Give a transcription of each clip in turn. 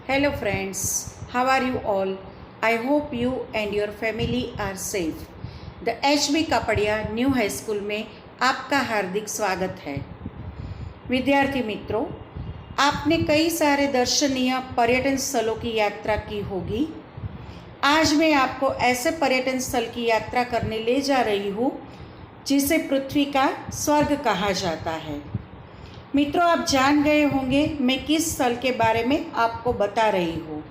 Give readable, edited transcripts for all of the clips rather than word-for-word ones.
Hello friends, how are you all? I hope you and your family are safe. The HB Kapadia new high school में आपका हार्दिक स्वागत है। विद्यार्थी मित्रों, आपने कई सारे दर्शनीय पर्यटन स्थलों की यात्रा की होगी। आज मैं आपको ऐसे पर्यटन स्थल की यात्रा करने ले जा रही हूँ जिसे पृथ्वी का स्वर्ग कहा जाता है। मित्रों, आप जान गए होंगे मैं किस स्थल के बारे में आपको बता रही हूँ।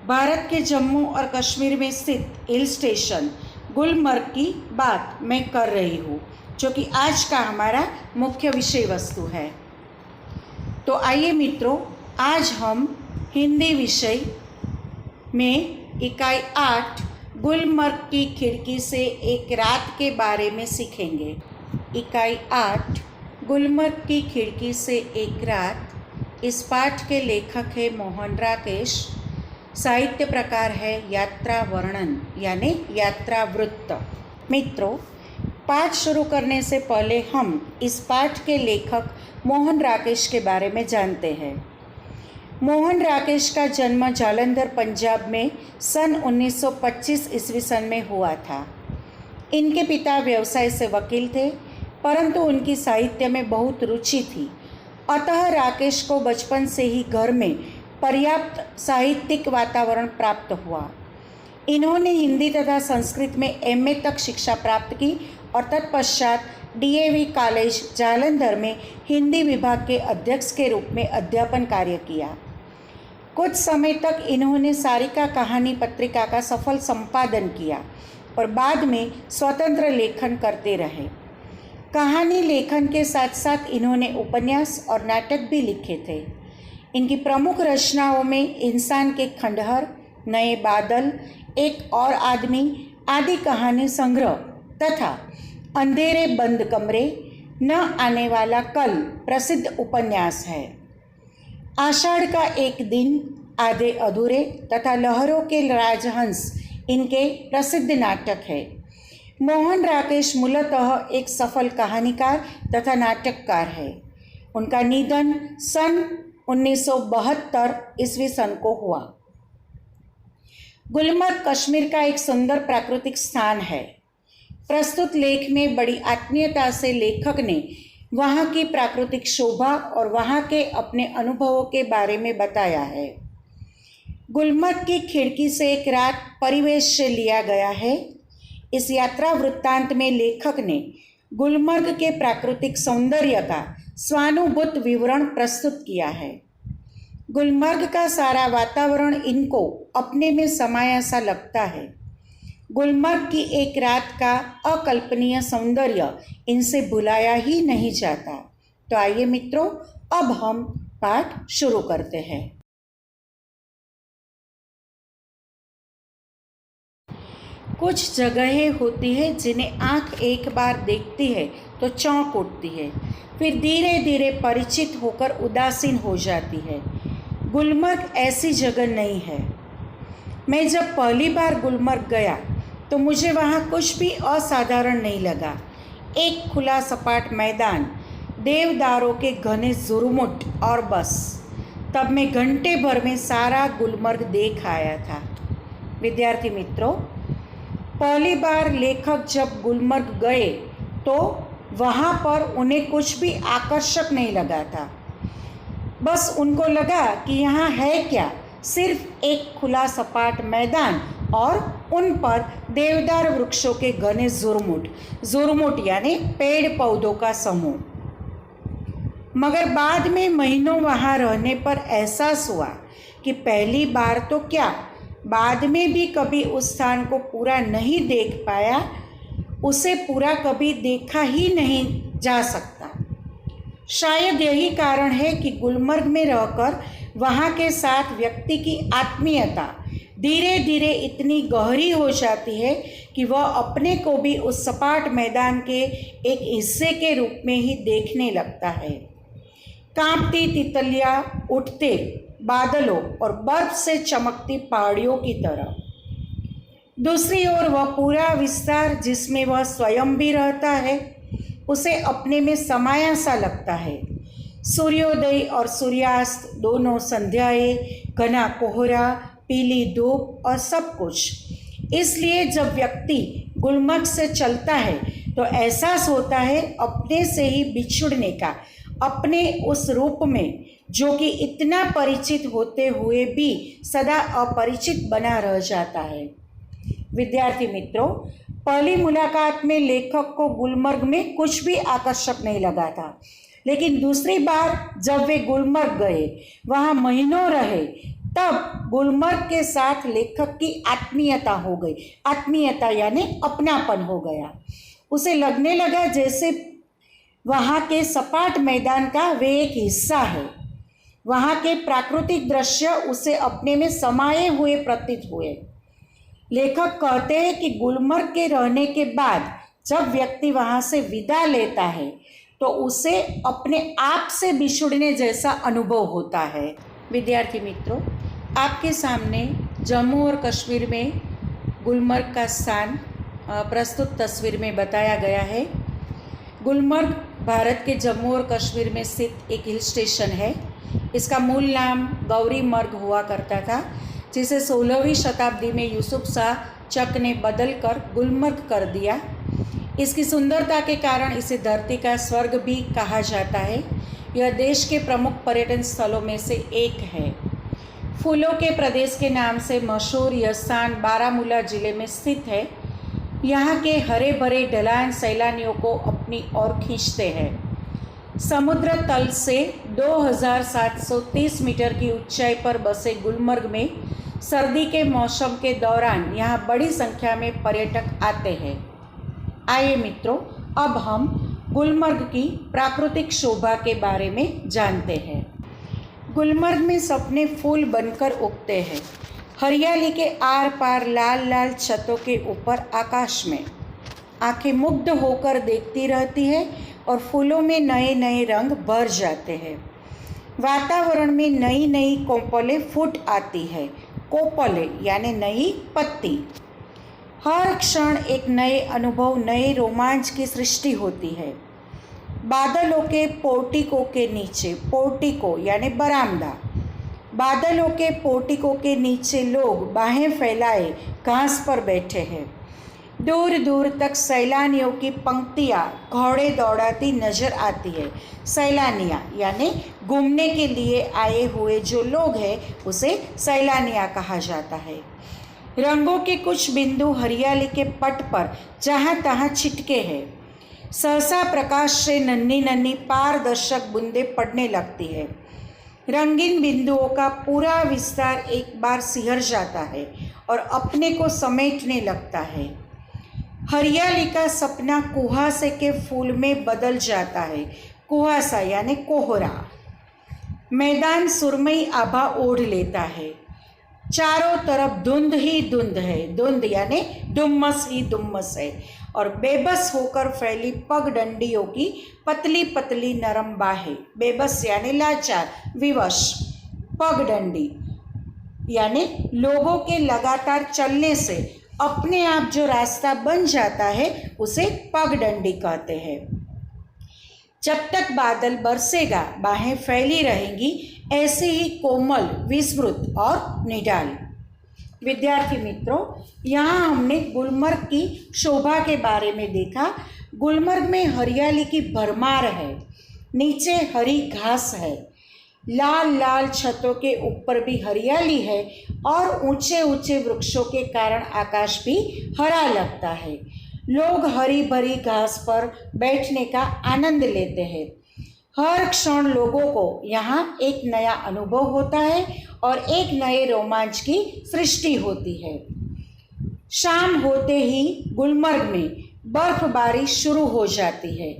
भारत के जम्मू और कश्मीर में स्थित हिल स्टेशन गुलमर्ग की बात मैं कर रही हूँ, जो कि आज का हमारा मुख्य विषय वस्तु है। तो आइए मित्रों, आज हम हिंदी विषय में इकाई 8 गुलमर्ग की खिड़की से एक रात के बारे में सीखेंगे। इकाई 8 गुलमर्ग की खिड़की से एक रात। इस पाठ के लेखक है मोहन राकेश। साहित्य प्रकार है यात्रा वर्णन यानी यात्रा वृत्त। मित्रों, पाठ शुरू करने से पहले हम इस पाठ के लेखक मोहन राकेश के बारे में जानते हैं। मोहन राकेश का जन्म जालंधर पंजाब में सन 1925 ईस्वी सन में हुआ था। इनके पिता व्यवसाय से वकील थे, परंतु उनकी साहित्य में बहुत रुचि थी। अतः राकेश को बचपन से ही घर में पर्याप्त साहित्यिक वातावरण प्राप्त हुआ। इन्होंने हिंदी तथा संस्कृत में एमए तक शिक्षा प्राप्त की और तत्पश्चात डीएवी कॉलेज जालंधर में हिंदी विभाग के अध्यक्ष के रूप में अध्यापन कार्य किया। कुछ समय तक इन्होंने सारिका कहानी पत्रिका का सफल संपादन किया और बाद में स्वतंत्र लेखन करते रहे। कहानी लेखन के साथ साथ इन्होंने उपन्यास और नाटक भी लिखे थे। इनकी प्रमुख रचनाओं में इंसान के खंडहर, नए बादल, एक और आदमी आदि कहानी संग्रह तथा अंधेरे बंद कमरे, न आने वाला कल प्रसिद्ध उपन्यास है। आषाढ़ का एक दिन, आधे अधूरे तथा लहरों के राजहंस इनके प्रसिद्ध नाटक है। मोहन राकेश मूलतः एक सफल कहानीकार तथा नाटककार है। उनका निधन सन 1972 ईस्वी सन को हुआ। गुलमर्ग कश्मीर का एक सुंदर प्राकृतिक स्थान है। प्रस्तुत लेख में बड़ी आत्मीयता से लेखक ने वहाँ की प्राकृतिक शोभा और वहाँ के अपने अनुभवों के बारे में बताया है। गुलमर्ग की खिड़की से एक रात परिवेश से लिया गया है। इस यात्रा वृत्तांत में लेखक ने गुलमर्ग के प्राकृतिक सौंदर्य का स्वानुभूत विवरण प्रस्तुत किया है। गुलमर्ग का सारा वातावरण इनको अपने में समाया सा लगता है। गुलमर्ग की एक रात का अकल्पनीय सौंदर्य इनसे भुलाया ही नहीं जाता। तो आइए मित्रों, अब हम पाठ शुरू करते हैं। कुछ जगहें होती है जिन्हें आँख एक बार देखती है तो चौंक उठती है, फिर धीरे धीरे परिचित होकर उदासीन हो जाती है। गुलमर्ग ऐसी जगह नहीं है। मैं जब पहली बार गुलमर्ग गया तो मुझे वहाँ कुछ भी असाधारण नहीं लगा। एक खुला सपाट मैदान, देवदारों के घने जुर्मुट और बस। तब मैं घंटे भर में सारा गुलमर्ग देख आया था। विद्यार्थी मित्रों, पहली बार लेखक जब गुलमर्ग गए तो वहाँ पर उन्हें कुछ भी आकर्षक नहीं लगा था। बस उनको लगा कि यहाँ है क्या, सिर्फ एक खुला सपाट मैदान और उन पर देवदार वृक्षों के घने जुर्मुट यानी पेड़ पौधों का समूह। मगर बाद में महीनों वहाँ रहने पर एहसास हुआ कि पहली बार तो क्या, बाद में भी कभी उस स्थान को पूरा नहीं देख पाया। उसे पूरा कभी देखा ही नहीं जा सकता। शायद यही कारण है कि गुलमर्ग में रहकर वहाँ के साथ व्यक्ति की आत्मीयता धीरे धीरे इतनी गहरी हो जाती है कि वह अपने को भी उस सपाट मैदान के एक हिस्से के रूप में ही देखने लगता है। कांपती तितलियाँ, उठते बादलों और बर्फ से चमकती पहाड़ियों की तरह। दूसरी ओर वह पूरा विस्तार जिसमें वह स्वयं भी रहता है, उसे अपने में समाया सा लगता है। सूर्योदय और सूर्यास्त दोनों संध्याएं, घना कोहरा, पीली धूप और सब कुछ। इसलिए जब व्यक्ति गुलमर्ग से चलता है तो एहसास होता है अपने से ही बिछुड़ने का, अपने उस रूप में जो कि इतना परिचित होते हुए भी सदा अपरिचित बना रह जाता है। विद्यार्थी मित्रों, पहली मुलाकात में लेखक को गुलमर्ग में कुछ भी आकर्षक नहीं लगा था, लेकिन दूसरी बार जब वे गुलमर्ग गए, वहाँ महीनों रहे, तब गुलमर्ग के साथ लेखक की आत्मीयता हो गई। आत्मीयता यानी अपनापन हो गया। उसे लगने लगा जैसे वहाँ के सपाट मैदान का वे एक हिस्सा है। वहाँ के प्राकृतिक दृश्य उसे अपने में समाये हुए प्रतीत हुए। लेखक कहते हैं कि गुलमर्ग के रहने के बाद जब व्यक्ति वहाँ से विदा लेता है तो उसे अपने आप से बिछुड़ने जैसा अनुभव होता है। विद्यार्थी मित्रों, आपके सामने जम्मू और कश्मीर में गुलमर्ग का स्थान प्रस्तुत तस्वीर में बताया गया है। गुलमर्ग भारत के जम्मू और कश्मीर में स्थित एक हिल स्टेशन है। इसका मूल नाम गौरीमर्ग हुआ करता था, जिसे 16वीं शताब्दी में यूसुफ शाह चक ने बदल कर गुलमर्ग कर दिया। इसकी सुंदरता के कारण इसे धरती का स्वर्ग भी कहा जाता है। यह देश के प्रमुख पर्यटन स्थलों में से एक है। फूलों के प्रदेश के नाम से मशहूर यह स्थान बारामूला जिले में स्थित है। यहाँ के हरे भरे ढलान सैलानियों को अपनी ओर खींचते हैं। समुद्र तल से 2730 मीटर की ऊंचाई पर बसे गुलमर्ग में सर्दी के मौसम के दौरान यहाँ बड़ी संख्या में पर्यटक आते हैं। आइए मित्रों, अब हम गुलमर्ग की प्राकृतिक शोभा के बारे में जानते हैं। गुलमर्ग में सपने फूल बनकर उगते हैं। हरियाली के आर पार लाल लाल छतों के ऊपर आकाश में आंखें मुग्ध होकर देखती रहती है और फूलों में नए नए रंग भर जाते हैं। वातावरण में नई नई कोपलें फूट आती है। कोपलें यानी नई पत्ती। हर क्षण एक नए अनुभव, नए रोमांच की सृष्टि होती है। बादलों के पोर्टिको के नीचे, पोर्टिको यानी बरामदा, बादलों के पोर्टिको के नीचे लोग बाहें फैलाए घास पर बैठे हैं। दूर दूर तक सैलानियों की पंक्तियाँ घोड़े दौड़ाती नजर आती है। सैलानियाँ यानी घूमने के लिए आए हुए जो लोग हैं उसे सैलानियाँ कहा जाता है। रंगों के कुछ बिंदु हरियाली के पट पर जहाँ तहाँ छिटके हैं। सहसा प्रकाश से नन्ही नन्ही पारदर्शक बूंदें पड़ने लगती है। रंगीन बिंदुओं का पूरा विस्तार एक बार सिहर जाता है और अपने को समेटने लगता है। हरियाली का सपना कुहासे के फूल में बदल जाता है। कुहासा यानी कोहरा। मैदान सुरमई आभा ओढ़ लेता है। चारों तरफ धुंध ही धुंध है। धुंध यानी धुम्मस ही धुम्मस है और बेबस होकर फैली पगडंडियों की पतली पतली नरम बाहें। बेबस यानी लाचार, विवश। पगडंडी यानी लोगों के लगातार चलने से अपने आप जो रास्ता बन जाता है उसे पगडंडी कहते हैं। जब तक बादल बरसेगा बाहें फैली रहेंगी, ऐसे ही कोमल, विस्तृत और निडाल। विद्यार्थी मित्रों, यहाँ हमने गुलमर्ग की शोभा के बारे में देखा। गुलमर्ग में हरियाली की भरमार है। नीचे हरी घास है। लाल लाल छतों के ऊपर भी हरियाली है और ऊंचे ऊंचे वृक्षों के कारण आकाश भी हरा लगता है। लोग हरी भरी घास पर बैठने का आनंद लेते हैं। हर क्षण लोगों को यहाँ एक नया अनुभव होता है और एक नए रोमांच की सृष्टि होती है। शाम होते ही गुलमर्ग में बर्फबारी शुरू हो जाती है।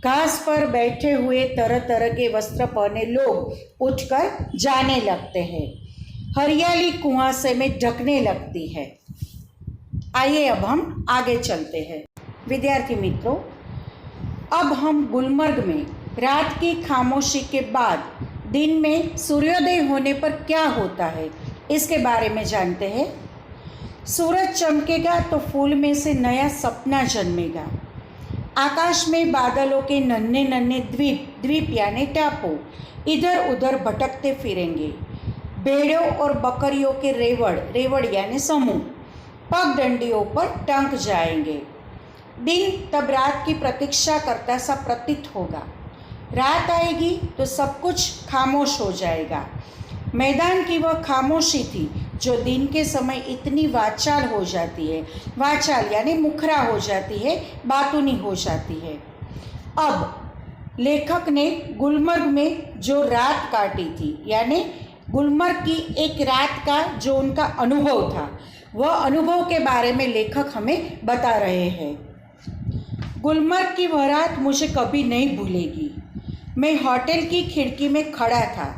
घास पर बैठे हुए तरह तरह के वस्त्र पहने लोग उठकर जाने लगते हैं। हरियाली कुआसे में ढकने लगती है। आइए अब हम आगे चलते हैं। विद्यार्थी मित्रों, अब हम गुलमर्ग में रात की खामोशी के बाद दिन में सूर्योदय होने पर क्या होता है इसके बारे में जानते हैं। सूरज चमकेगा तो फूल में से नया सपना जन्मेगा। आकाश में बादलों के नन्हे नन्हे द्वीप यानी टापू इधर उधर भटकते फिरेंगे। भेड़ों और बकरियों के रेवड़ यानी समूह पगडंडियों पर टंक जाएंगे। दिन तब रात की प्रतीक्षा करता सा प्रतीत होगा। रात आएगी तो सब कुछ खामोश हो जाएगा। मैदान की वह खामोशी थी जो दिन के समय इतनी वाचाल हो जाती है, वाचाल यानी मुखरा हो जाती है, बातूनी हो जाती है। अब लेखक ने गुलमर्ग में जो रात काटी थी, यानी गुलमर्ग की एक रात का जो उनका अनुभव था, वह अनुभव के बारे में लेखक हमें बता रहे हैं। गुलमर्ग की वह रात मुझे कभी नहीं भूलेगी। मैं होटल की खिड़की में खड़ा था।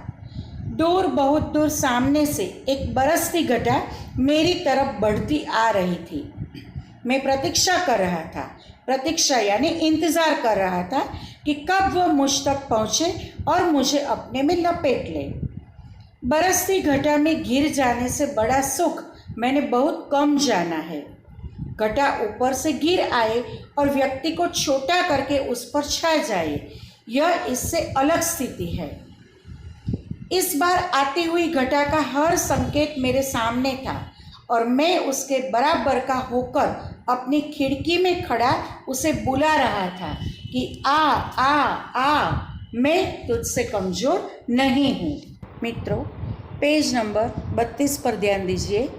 दूर, बहुत दूर सामने से एक बरसती घटा मेरी तरफ बढ़ती आ रही थी। मैं प्रतीक्षा कर रहा था। प्रतीक्षा यानी इंतज़ार कर रहा था कि कब वह मुझ तक पहुँचे और मुझे अपने में लपेट ले। बरसती घटा में गिर जाने से बड़ा सुख मैंने बहुत कम जाना है। घटा ऊपर से गिर आए और व्यक्ति को छोटा करके उस पर छा जाए, यह इससे अलग स्थिति है। इस बार आती हुई घटा का हर संकेत मेरे सामने था और मैं उसके बराबर का होकर अपनी खिड़की में खड़ा उसे बुला रहा था कि आ आ आ, मैं तुझसे कमज़ोर नहीं हूँ। मित्रों, पेज नंबर 32 पर ध्यान दीजिए।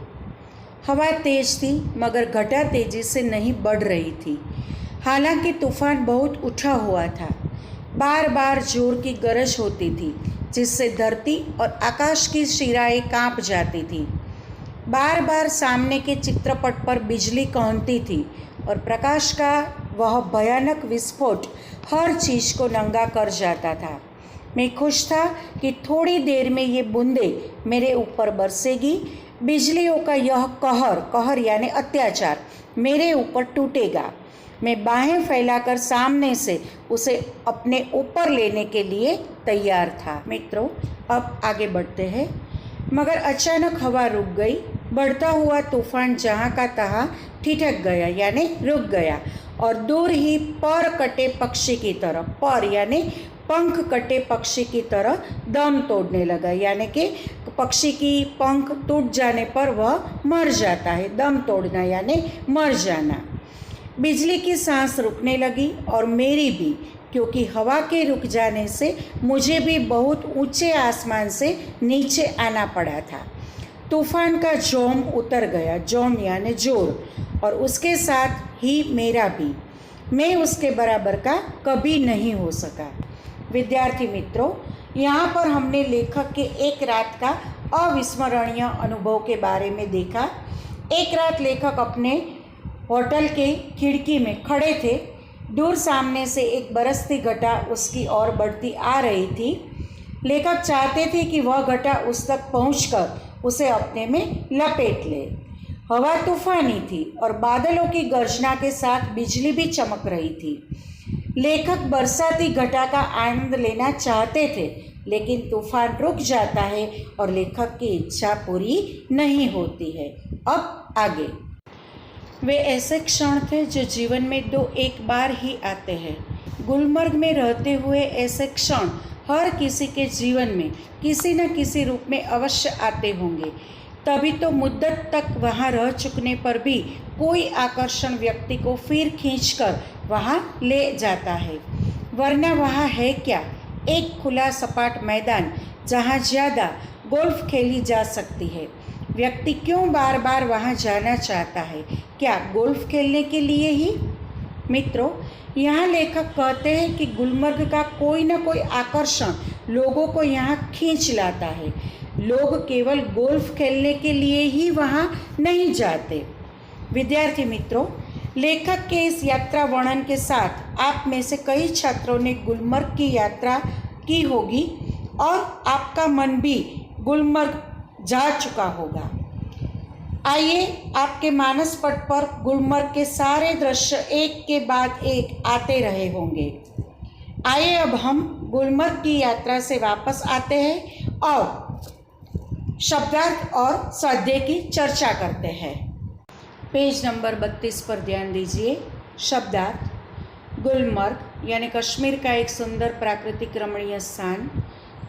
हवा तेज थी मगर घटा तेजी से नहीं बढ़ रही थी। हालांकि तूफान बहुत उठा हुआ था। बार बार जोर की गरज होती थी जिससे धरती और आकाश की शिराएं कांप जाती थी। बार बार सामने के चित्रपट पर बिजली कौंधती थी और प्रकाश का वह भयानक विस्फोट हर चीज़ को नंगा कर जाता था। मैं खुश था कि थोड़ी देर में ये बूंदें मेरे ऊपर बरसेगी। बिजलियों का यह कहर यानी अत्याचार मेरे ऊपर टूटेगा। मैं बाहें फैलाकर सामने से उसे अपने ऊपर लेने के लिए तैयार था। मित्रों, अब आगे बढ़ते हैं। मगर अचानक हवा रुक गई। बढ़ता हुआ तूफान जहाँ का तहाँ ठिठक गया यानी रुक गया और दूर ही पर कटे पक्षी की तरह, पर यानी पंख कटे पक्षी की तरह दम तोड़ने लगा, यानी कि पक्षी की पंख टूट जाने पर वह मर जाता है। दम तोड़ना यानी मर जाना। बिजली की सांस रुकने लगी और मेरी भी, क्योंकि हवा के रुक जाने से मुझे भी बहुत ऊंचे आसमान से नीचे आना पड़ा था। तूफान का जोम उतर गया, जोम यानी जोर, और उसके साथ ही मेरा भी। मैं उसके बराबर का कभी नहीं हो सका। विद्यार्थी मित्रों, यहाँ पर हमने लेखक के एक रात का अविस्मरणीय अनुभव के बारे में देखा। एक रात लेखक अपने होटल के खिड़की में खड़े थे। दूर सामने से एक बरसती घटा उसकी ओर बढ़ती आ रही थी। लेखक चाहते थे कि वह घटा उस तक पहुंचकर उसे अपने में लपेट ले। हवा तूफानी थी और बादलों की गर्जना के साथ बिजली भी चमक रही थी। लेखक बरसाती घटा का आनंद लेना चाहते थे, लेकिन तूफान रुक जाता है और लेखक की इच्छा पूरी नहीं होती है। अब आगे। वे ऐसे क्षण थे जो जीवन में एक बार ही आते हैं। गुलमर्ग में रहते हुए ऐसे क्षण हर किसी के जीवन में किसी न किसी रूप में अवश्य आते होंगे। तभी तो मुद्दत तक वहाँ रह चुकने पर भी कोई आकर्षण व्यक्ति को फिर खींचकर वहाँ ले जाता है। वरना वहाँ है क्या? एक खुला सपाट मैदान जहाँ ज़्यादा गोल्फ खेली जा सकती है। व्यक्ति क्यों बार बार वहाँ जाना चाहता है? क्या गोल्फ खेलने के लिए ही? मित्रों, यहाँ लेखक कहते हैं कि गुलमर्ग का कोई न कोई आकर्षण लोगों को यहाँ खींच लाता है। लोग केवल गोल्फ खेलने के लिए ही वहाँ नहीं जाते। विद्यार्थी मित्रों, लेखक के इस यात्रा वर्णन के साथ आप में से कई छात्रों ने गुलमर्ग की यात्रा की होगी और आपका मन भी गुलमर्ग जा चुका होगा। आइए, आपके मानस पट पर गुलमर्ग के सारे दृश्य एक के बाद एक आते रहे होंगे। आइए अब हम गुलमर्ग की यात्रा से वापस आते हैं और शब्दार्थ और स्वाध्याय की चर्चा करते हैं। पेज नंबर 32 पर ध्यान दीजिए। शब्दार्थ। गुलमर्ग यानी कश्मीर का एक सुंदर प्राकृतिक रमणीय स्थान।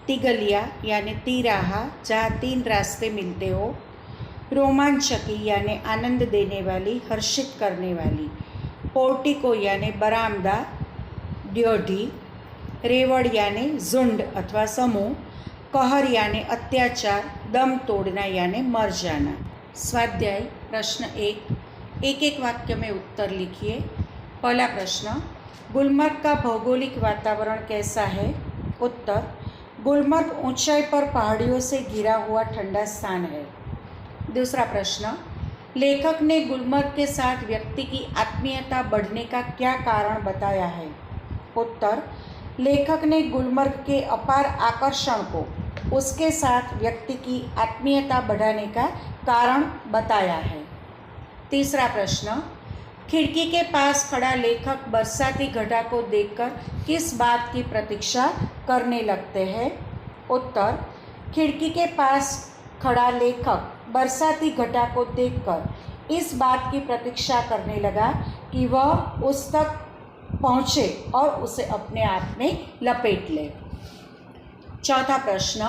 तिगलिया यानी तिराहा, जहाँ 3 रास्ते मिलते हो। रोमांचकी यानी आनंद देने वाली, हर्षित करने वाली। पोर्टिको यानी बरामदा, ड्योढ़ी। रेवड़ यानी झुंड अथवा समूह। कहर यानी अत्याचार, दम तोड़ना यानी मर जाना। स्वाध्याय प्रश्न 1, एक वाक्य में उत्तर लिखिए। पहला प्रश्न, गुलमर्ग का भौगोलिक वातावरण कैसा है? उत्तर, गुलमर्ग ऊंचाई पर पहाड़ियों से घिरा हुआ ठंडा स्थान है। दूसरा प्रश्न, लेखक ने गुलमर्ग के साथ व्यक्ति की आत्मीयता बढ़ने का क्या कारण बताया है? उत्तर, लेखक ने गुलमर्ग के अपार आकर्षण को उसके साथ व्यक्ति की आत्मीयता बढ़ाने का कारण बताया है। तीसरा प्रश्न, खिड़की के पास खड़ा लेखक बरसाती घटा को देखकर किस बात की प्रतीक्षा करने लगते हैं? उत्तर, खिड़की के पास खड़ा लेखक बरसाती घटा को देखकर इस बात की प्रतीक्षा करने लगा कि वह उस तक पहुँचे और उसे अपने आप में लपेट ले। चौथा प्रश्न,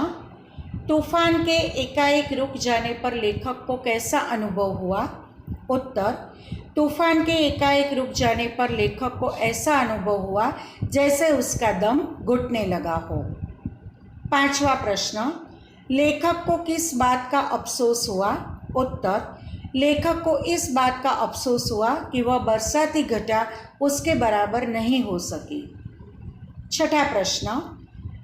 तूफान के एकाएक रुक जाने पर लेखक को कैसा अनुभव हुआ? उत्तर, तूफान के एकाएक रुक जाने पर लेखक को ऐसा अनुभव हुआ जैसे उसका दम घुटने लगा हो। पांचवा प्रश्न, लेखक को किस बात का अफसोस हुआ? उत्तर, लेखक को इस बात का अफसोस हुआ कि वह बरसाती घटा उसके बराबर नहीं हो सकी। छठा प्रश्न,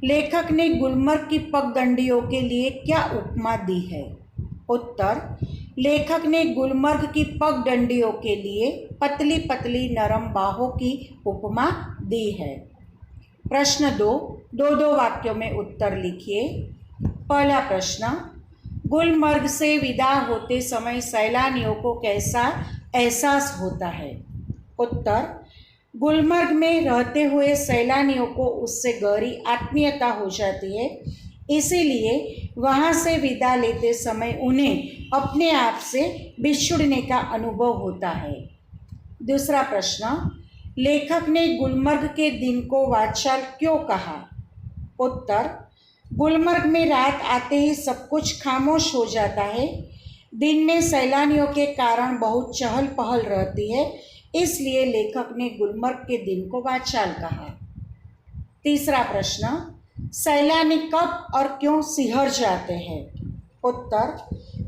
लेखक ने गुलमर्ग की पगडंडियों के लिए क्या उपमा दी है? उत्तर, लेखक ने गुलमर्ग की पगडंडियों के लिए पतली पतली नरम बाहों की उपमा दी है। प्रश्न 2, 2 वाक्यों में उत्तर लिखिए। पहला प्रश्न, गुलमर्ग से विदा होते समय सैलानियों को कैसा एहसास होता है? उत्तर, गुलमर्ग में रहते हुए सैलानियों को उससे गहरी आत्मीयता हो जाती है, इसीलिए वहाँ से विदा लेते समय उन्हें अपने आप से बिछुड़ने का अनुभव होता है। दूसरा प्रश्न, लेखक ने गुलमर्ग के दिन को वाचाल क्यों कहा? उत्तर, गुलमर्ग में रात आते ही सब कुछ खामोश हो जाता है। दिन में सैलानियों के कारण बहुत चहल पहल रहती है, इसलिए लेखक ने गुलमर्ग के दिन को वाचाल कहा। तीसरा प्रश्न, सैलानी कब और क्यों सिहर जाते हैं? उत्तर,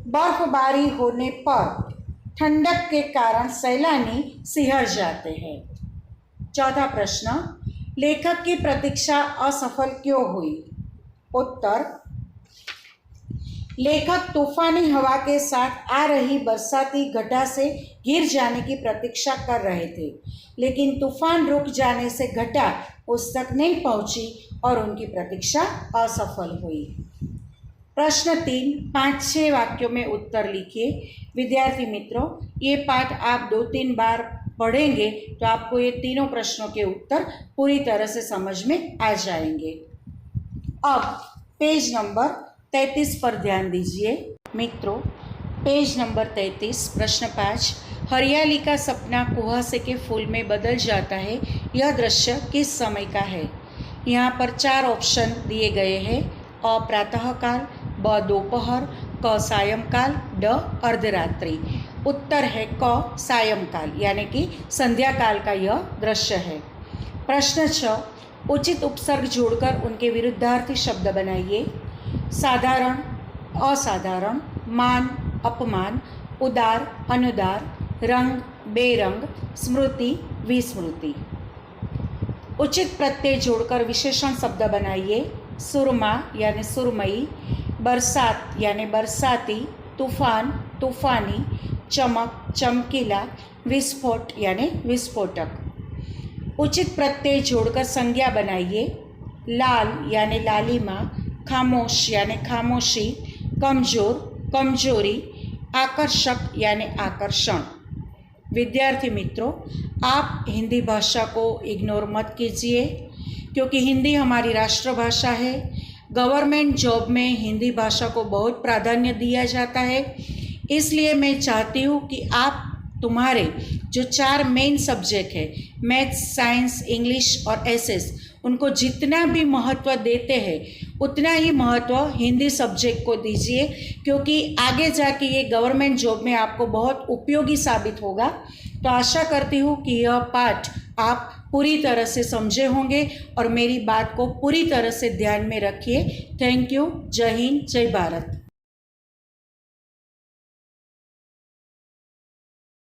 बर्फबारी होने पर ठंडक के कारण सैलानी सिहर जाते हैं। चौथा प्रश्न, लेखक की प्रतीक्षा असफल क्यों हुई? उत्तर, लेखक तूफानी हवा के साथ आ रही बरसाती घटा से गिर जाने की प्रतीक्षा कर रहे थे, लेकिन तूफान रुक जाने से घटा उस तक नहीं पहुंची और उनकी प्रतीक्षा असफल हुई। प्रश्न 3, 5-6 वाक्यों में उत्तर लिखिए। विद्यार्थी मित्रों, ये पाठ आप 2-3 बार पढ़ेंगे तो आपको ये तीनों प्रश्नों के उत्तर पूरी तरह से समझ में आ जाएंगे। अब पेज नंबर 33 पर ध्यान दीजिए। मित्रों, पेज नंबर 33, प्रश्न 5, हरियाली का सपना कुहासे के फूल में बदल जाता है, यह दृश्य किस समय का है? यहाँ पर 4 ऑप्शन दिए गए हैं। अ प्रातःकाल, ब दोपहर, क सायंकाल, ड अर्धरात्रि। उत्तर है क सायंकाल, यानी कि संध्या काल का यह दृश्य है। प्रश्न 6, उचित उपसर्ग जोड़कर उनके विरुद्धार्थी शब्द बनाइए। साधारण, असाधारण, मान, अपमान, उदार, अनुदार, रंग, बेरंग, स्मृति, विस्मृति। उचित प्रत्यय जोड़कर विशेषण शब्द बनाइए। सुरमा यानी सुरमई, बरसात यानी बरसाती, तूफान, तूफानी, चमक, चमकीला, विस्फोट यानी विस्फोटक। उचित प्रत्यय जोड़कर संज्ञा बनाइए। लाल यानी लालिमा, खामोश यानी खामोशी, कमजोर, कमजोरी, आकर्षक यानी आकर्षण। विद्यार्थी मित्रों, आप हिंदी भाषा को इग्नोर मत कीजिए, क्योंकि हिंदी हमारी राष्ट्रभाषा है। गवर्नमेंट जॉब में हिंदी भाषा को बहुत प्राधान्य दिया जाता है, इसलिए मैं चाहती हूँ कि आप तुम्हारे जो 4 मेन सब्जेक्ट है, मैथ्स, साइंस, इंग्लिश और एसएस, उनको जितना भी महत्व देते हैं उतना ही महत्व हिंदी सब्जेक्ट को दीजिए, क्योंकि आगे जाके ये गवर्नमेंट जॉब में आपको बहुत उपयोगी साबित होगा। तो आशा करती हूँ कि यह पाठ आप पूरी तरह से समझे होंगे और मेरी बात को पूरी तरह से ध्यान में रखिए। Thank you. जय हिंद, जय भारत।